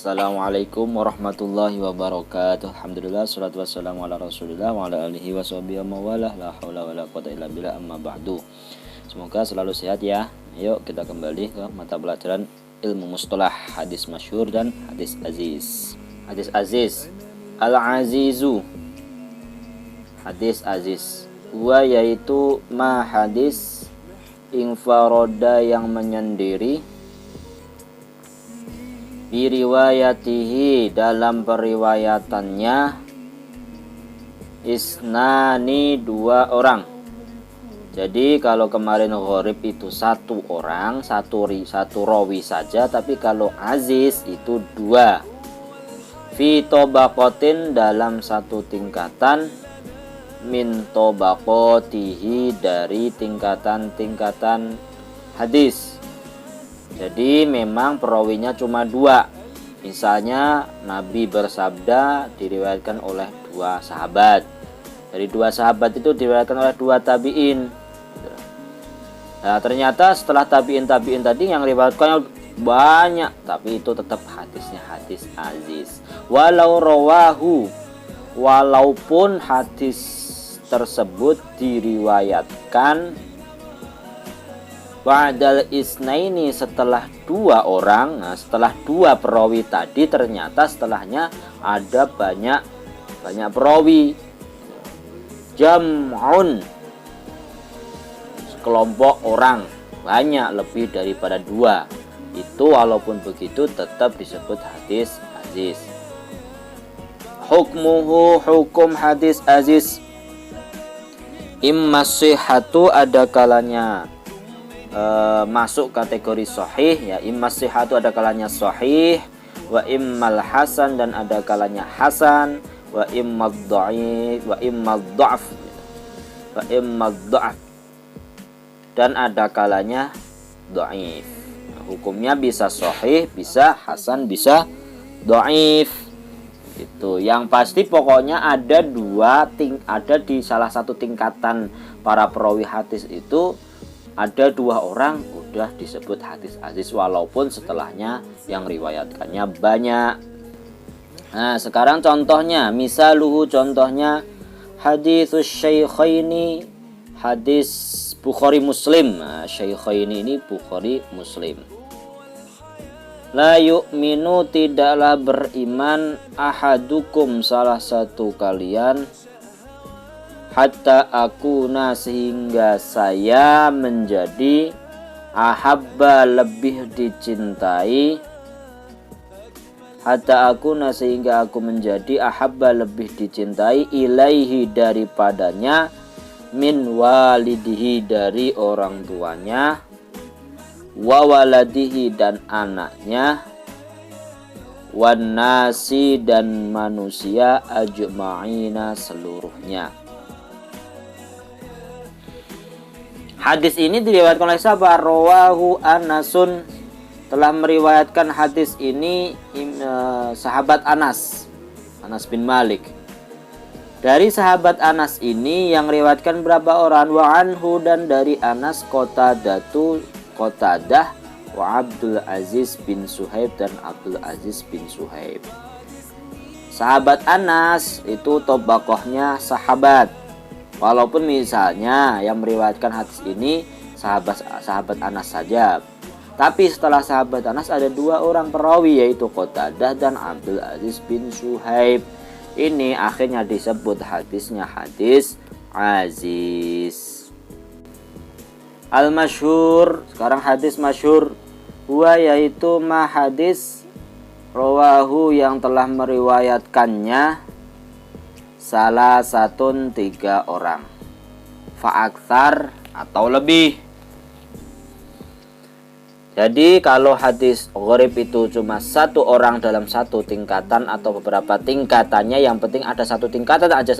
Assalamualaikum warahmatullahi wabarakatuh. Alhamdulillah, salatu wassalamu ala rasulillah wa ala alihi wa sahbihi wa mawalah. La hawla wa la quwata illa billah, amma ba'du. Semoga selalu sehat ya. Yuk kita kembali ke mata pelajaran ilmu mustalah hadis masyhur dan hadis aziz. Hadis aziz, al-azizu, hadis aziz, wa yaitu ma hadis infaroda yang menyendiri, biriwayatihi dalam periwayatannya, isnani dua orang. Jadi kalau kemarin gharib itu satu orang, satu rawi saja, tapi kalau aziz itu dua. Fi tobaqotin dalam satu tingkatan, min tobaqotihi dari tingkatan-tingkatan hadis. Jadi memang perawinya cuma dua. Misalnya Nabi bersabda diriwayatkan oleh dua sahabat. Dari dua sahabat itu diriwayatkan oleh dua tabi'in. Nah ternyata setelah tabi'in tadi yang riwayatkannya banyak, tapi itu tetap hadisnya hadis aziz. Walaupun hadis tersebut diriwayatkan ba'dal isnaini setelah dua orang. Nah, setelah dua perawi tadi ternyata setelahnya ada banyak perawi. Jam'un, sekelompok orang, banyak lebih daripada dua. Itu walaupun begitu tetap disebut hadis aziz. Hukmuhu, hukum hadis aziz, imma sihhatu, ada kalanya masuk kategori sahih ya, imma sihhatu ada kalanya sahih, wa immal hasan dan ada kalanya hasan, wa immal dhaif wa immal dha'af dan ada kalanya dhaif. Nah, hukumnya bisa sahih, bisa hasan, bisa dhaif. Itu yang pasti pokoknya ada di salah satu tingkatan para perawi hadis itu ada dua orang udah disebut hadis aziz walaupun setelahnya yang riwayatkannya banyak. Nah sekarang contohnya, misaluhu contohnya, haditsus syaikhaini, hadis Bukhari Muslim. Nah, syaikhaini ini Bukhari Muslim. La yu'minu, tidaklah beriman, ahadukum salah satu kalian, hatta akuna sehingga saya menjadi, ahabba lebih dicintai, hatta akuna sehingga aku menjadi, ahabba lebih dicintai, ilaihi daripadanya, min walidihi dari orang tuanya, wa waladihi dan anaknya, wan nasi dan manusia ajma'ina seluruhnya. Hadis ini diriwayatkan oleh siapa? Rawahu Anasun, telah meriwayatkan hadis ini sahabat Anas bin Malik. Dari sahabat Anas ini yang meriwayatkan berapa orang? Wa anhu, dan dari Anas Qatadah wa Abdul Aziz bin Suhaib dan Abdul Aziz bin Suhaib. Sahabat Anas itu tobakohnya sahabat. Walaupun misalnya yang meriwayatkan hadis ini sahabat Anas saja, tapi setelah sahabat Anas ada dua orang perawi yaitu Qatadah dan Abdul Aziz bin Suhaib. Ini akhirnya disebut hadisnya hadis aziz. Al-masyhur, sekarang hadis masyhur, huwa yaitu ma hadis rawahu yang telah meriwayatkannya salah satun tiga orang, fa'aktsar atau lebih. Jadi kalau hadis gharib itu cuma satu orang dalam satu tingkatan atau beberapa tingkatannya, yang penting ada satu tingkatan aja,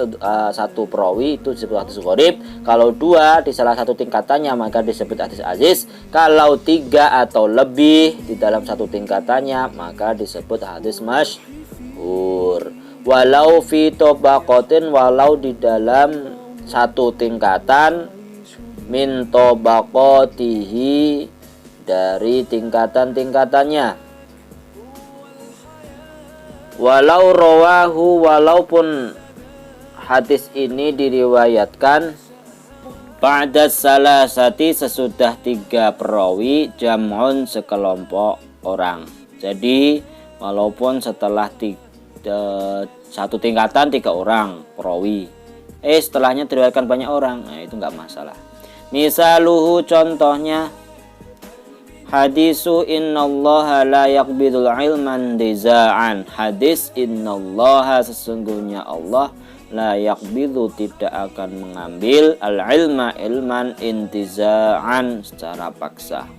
satu perawi itu disebut hadis gharib. Kalau dua di salah satu tingkatannya maka disebut hadis aziz. Kalau tiga atau lebih di dalam satu tingkatannya maka disebut hadis masyhur. Walau fi tobaqotin, walau di dalam satu tingkatan, min tobaqotihi dari tingkatan-tingkatannya. Walau rawahu, walaupun hadis ini diriwayatkan ba'da salasati, sesudah 3 perawi, jam'un sekelompok orang. Jadi walaupun setelah satu tingkatan 3 orang perawi, setelahnya diriwayatkan banyak orang, nah itu nggak masalah. Misaluhu, contohnya hadisu innallaha la yaqbidul ilman diza'an. Hadis innallaha, sesungguhnya Allah, la yaqbidu, tidak akan mengambil, al ilma, ilman, intiza'an, secara paksa.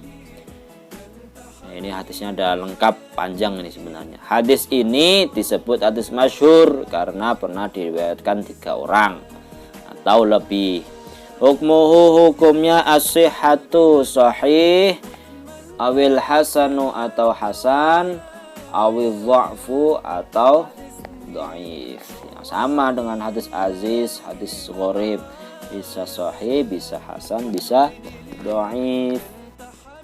Nah, ini hadisnya ada lengkap, panjang ini sebenarnya. Hadis ini disebut hadis masyhur karena pernah diriwayatkan 3 orang atau lebih. Hukmuhu, hukumnya as-sihhatu, sahih, awil hasanu, atau hasan, awil dha'fu, atau dhaif. Sama dengan hadis aziz, hadis gharib, bisa sahih, bisa hasan, bisa dhaif.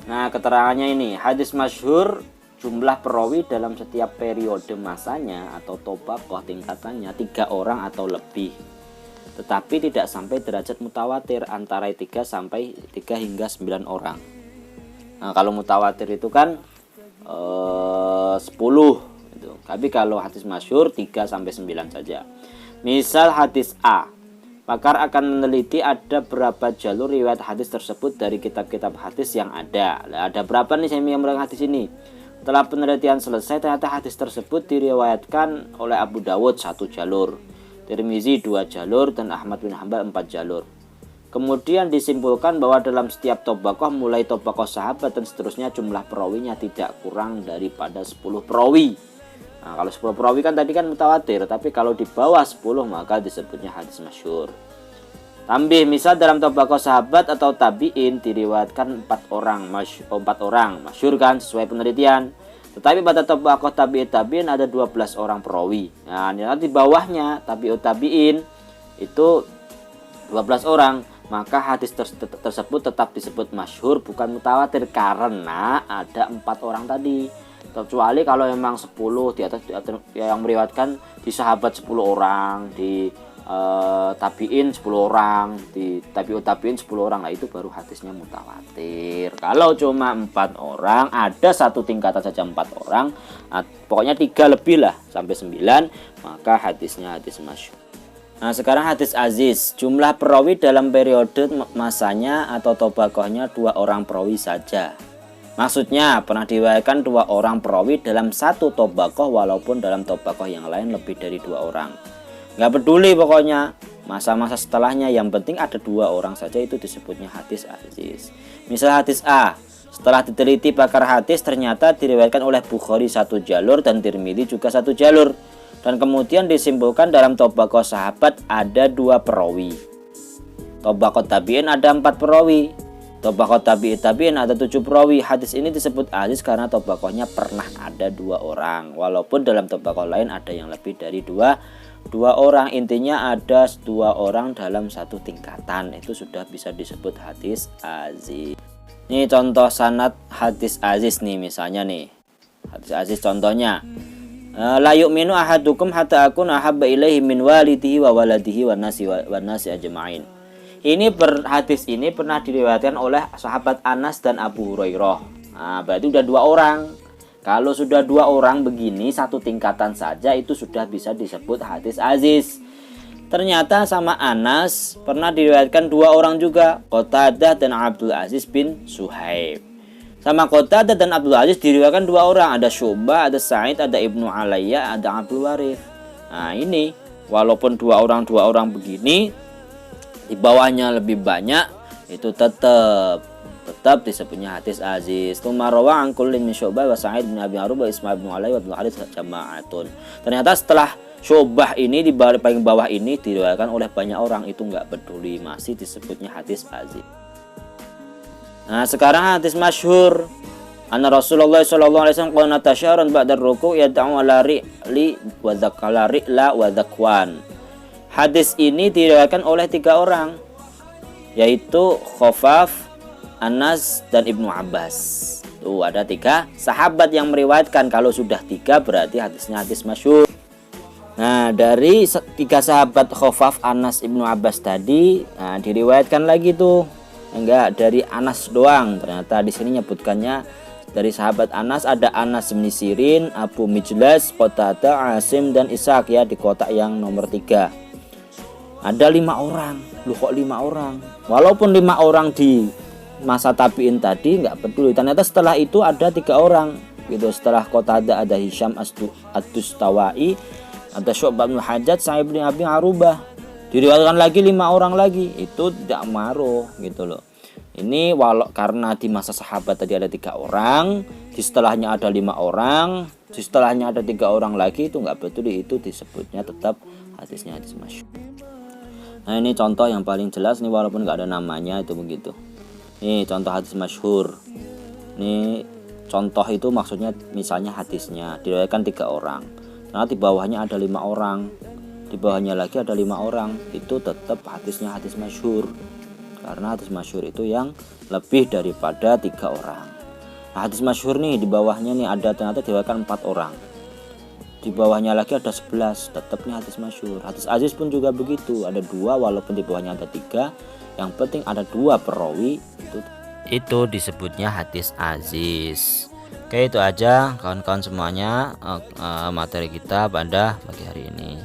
Nah, keterangannya ini, hadis masyhur, jumlah perawi dalam setiap periode masanya atau tobaqoh tingkatannya 3 orang atau lebih, tetapi tidak sampai derajat mutawatir, antara 3 hingga 9 orang. Nah, kalau mutawatir itu kan 10 gitu. Tapi kalau hadis masyhur 3 sampai 9 saja. Misal hadis A, pakar akan meneliti ada berapa jalur riwayat hadis tersebut dari kitab-kitab hadis yang ada. Nah, ada berapa nih saya yang meriwayatkan hadis ini? Setelah penelitian selesai, ternyata hadis tersebut diriwayatkan oleh Abu Dawud 1 jalur, Tirmizi 2 jalur, dan Ahmad bin Hanbal 4 jalur. Kemudian disimpulkan bahwa dalam setiap tobaqoh, mulai tobaqoh sahabat dan seterusnya, jumlah perawinya tidak kurang daripada 10 perawi. Nah, kalau 10 perawi kan tadi kan mutawatir, tapi kalau di bawah 10 maka disebutnya hadis masyhur. Tambih, misal dalam tobaqoh sahabat atau tabi'in diriwayatkan 4 orang masyhur kan, sesuai penelitian. Tetapi pada tobaqoh tabi'in ada 12 orang perawi. Nah, nanti di bawahnya tabi'in itu 12 orang, maka hadis tersebut tetap disebut masyhur, bukan mutawatir, karena ada 4 orang tadi. Kecuali kalau memang 10 di atas yang meriwayatkan, di sahabat 10 orang, di tabiin 10 orang, di tabiin 10 orang, nah itu baru hadisnya mutawatir. Kalau cuma 4 orang, ada satu tingkatan saja 4 orang, pokoknya 3 lebih lah sampai 9, maka hadisnya hadis masyhur. Nah, sekarang hadis aziz, jumlah perawi dalam periode masanya atau tobaqohnya 2 orang perawi saja. Maksudnya pernah diriwayatkan 2 orang perawi dalam satu tobaqoh, walaupun dalam tobaqoh yang lain lebih dari 2 orang. Nggak peduli pokoknya masa-masa setelahnya, yang penting ada 2 orang saja, itu disebutnya hadis aziz. Misal hadis A, setelah diteliti pakar hadis, ternyata diriwayatkan oleh Bukhari 1 jalur dan Tirmidzi juga 1 jalur. Dan kemudian disimpulkan dalam tobaqoh sahabat ada 2 perawi, tobaqoh tabi'in ada 4 perawi, tobaqoh tabi'in ada 7 perawi. Hadis ini disebut aziz karena tobaqohnya pernah ada 2 orang, walaupun dalam tobaqoh lain ada yang lebih dari 2 orang. Intinya ada 2 orang dalam satu tingkatan, itu sudah bisa disebut hadis aziz. Ini contoh sanad hadis aziz nih, misalnya nih hadis aziz contohnya, la yu'minu ahadukum hatta akuna ahabba ilaihi min walidihi wa waladihi wan nasi ajma'in. Ini hadis ini pernah diriwayatkan oleh sahabat Anas dan Abu Hurairah. Nah, berarti udah 2 orang. Kalau sudah 2 orang begini, satu tingkatan saja, itu sudah bisa disebut hadis aziz. Ternyata sama Anas pernah diriwayatkan 2 orang juga, Qatadah dan Abdul Aziz bin Suhaib. Sama Qatadah dan Abdul Aziz diriwayatkan 2 orang, ada Syu'bah, ada Sa'id, ada Ibnu Alayya, ada Abdul Warith. Nah, ini walaupun 2 orang begini, di bawahnya lebih banyak, itu tetap disebutnya hadis aziz. Tumarawa an kullin min Syu'bah wa Sa'id bin Abi Aruba Ismail bin Alayya wa Abdul Harits jama'atun. Ternyata setelah Syu'bah ini, di paling bawah ini diriwayatkan oleh banyak orang, itu enggak peduli, masih disebutnya hadis aziz. Nah, sekarang hadis masyhur. Anna Rasulullah sallallahu alaihi wasallam qala tasyaran ba'da ruku' yad'u ala ri'li wa dzakala ri'la wa dzakwan. Hadis ini diriwayatkan oleh 3 orang, yaitu Khofaf, Anas, dan Ibnu Abbas. Tuh, ada 3 sahabat yang meriwayatkan. Kalau sudah 3 berarti hadisnya hadis masyhur. Nah, dari tiga sahabat Khofaf, Anas, Ibnu Abbas tadi, nah, diriwayatkan lagi tuh, enggak dari Anas doang. Ternyata di sini nyebutkannya dari sahabat Anas ada Anas bin Sirin, Abu Mijlas, Qatadah, Asim dan Ishaq ya di kotak yang nomor 3. Ada 5 orang. Loh kok 5 orang? Walaupun 5 orang di masa tabi'in tadi nggak peduli. Ternyata setelah itu ada 3 orang. Gitu, setelah Qatadah ada Hisham Ad-Dustawai, ada Syu'bah bin Hajjaj, Sa'id bin Abi Arubah. Diriwayatkan lagi 5 orang lagi. Itu tidak maruh gitu loh. Ini walau karena di masa sahabat tadi ada 3 orang, di setelahnya ada 5 orang, di setelahnya ada 3 orang lagi, itu nggak peduli, itu disebutnya tetap hadisnya hadis masyhur. Nah, ini contoh yang paling jelas nih, walaupun nggak ada namanya itu begitu. Ini contoh hadis masyhur. Ini contoh itu maksudnya misalnya hadisnya diriwayatkan 3 orang. Nah, di bawahnya ada 5 orang, di bawahnya lagi ada 5 orang, itu tetap hadisnya hadis masyhur. Karena hadis masyhur itu yang lebih daripada 3 orang. Nah, hadis masyhur nih di bawahnya nih ada ternyata diriwayatkan 4 orang. Di bawahnya lagi ada 11, tetap nih hadis masyhur. Hadis aziz pun juga begitu, ada 2 walaupun di bawahnya ada 3, yang penting ada 2 perawi, itu disebutnya hadis aziz. Oke, itu aja kawan-kawan semuanya materi kita pada pagi hari ini.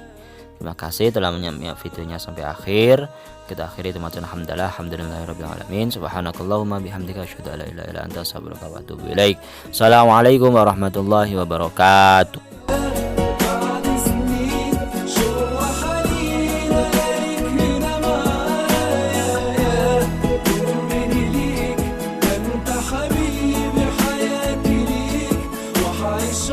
Terima kasih telah menyimak videonya sampai akhir. Kita akhiri dengan alhamdulillahirabbil alamin. Subhanakallahumma bihamdika asyhadu an la ilaha illa anta astaghfiruka wa atubu ilaik. Assalamualaikum warahmatullahi wabarakatuh. حبيبي حياتي ليك وحعيش